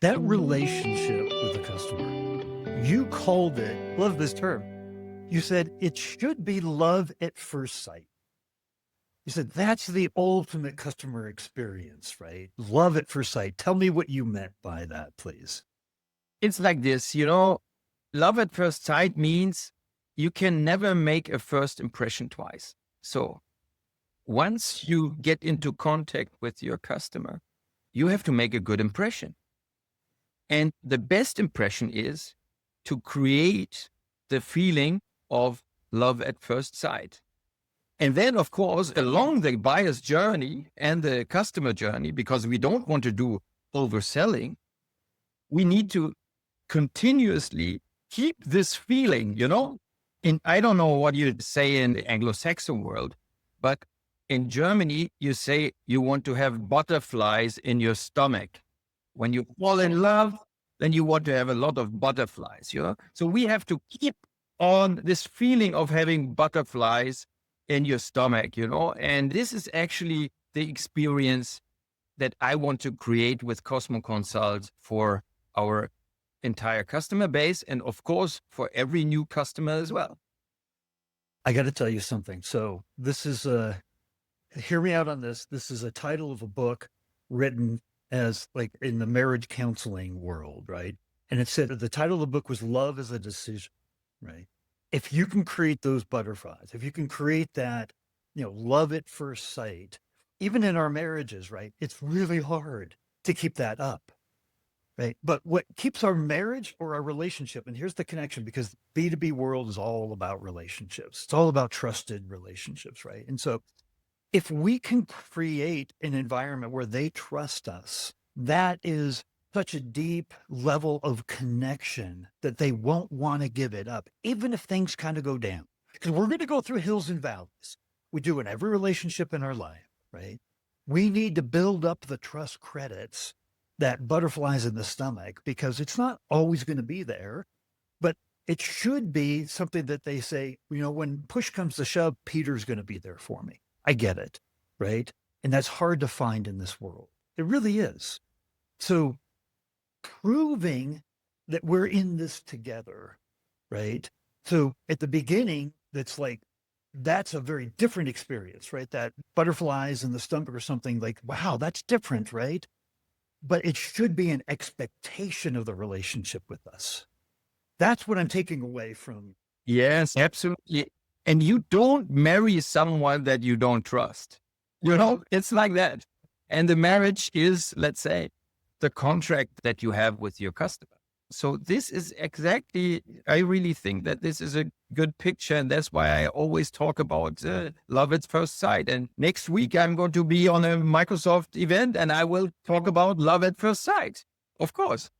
That relationship with the customer, you called it, love this term. You said it should be love at first sight. You said that's the ultimate customer experience, right? Love at first sight. Tell me what you meant by that, please. It's like this, love at first sight means you can never make a first impression twice. So once you get into contact with your customer, you have to make a good impression. And the best impression is to create the feeling of love at first sight. And then, of course, along the buyer's journey and the customer journey, because we don't want to do overselling, we need to continuously keep this feeling, And I don't know what you say in the Anglo-Saxon world, but in Germany, you say you want to have butterflies in your stomach. When you fall in love, then you want to have a lot of butterflies, So we have to keep on this feeling of having butterflies in your stomach, And this is actually the experience that I want to create with Cosmo Consult for our entire customer base. And of course, for every new customer as well. I got to tell you something. So this is hear me out on this. This is a title of a book written as like in the marriage counseling world, right? And it said the title of the book was Love is a Decision, right? If you can create those butterflies, if you can create that, love at first sight, even in our marriages, right? It's really hard to keep that up, right? But what keeps our marriage or our relationship, and here's the connection, because B2B world is all about relationships. It's all about trusted relationships, right? And so if we can create an environment where they trust us, that is such a deep level of connection that they won't want to give it up, even if things kind of go down. Because we're going to go through hills and valleys. We do in every relationship in our life, right? We need to build up the trust credits, that butterflies in the stomach, because it's not always going to be there, but it should be something that they say, when push comes to shove, Peter's going to be there for me. I get it, right? And that's hard to find in this world. It really is. So proving that we're in this together, right? So at the beginning, that's a very different experience, right? That butterflies in the stomach or something like, wow, that's different, right? But it should be an expectation of the relationship with us. That's what I'm taking away from. Yes, absolutely. And you don't marry someone that you don't trust. It's like that. And the marriage is, let's say, the contract that you have with your customer. So this is exactly, I really think that this is a good picture. And that's why I always talk about love at first sight. And next week, I'm going to be on a Microsoft event and I will talk about love at first sight. Of course.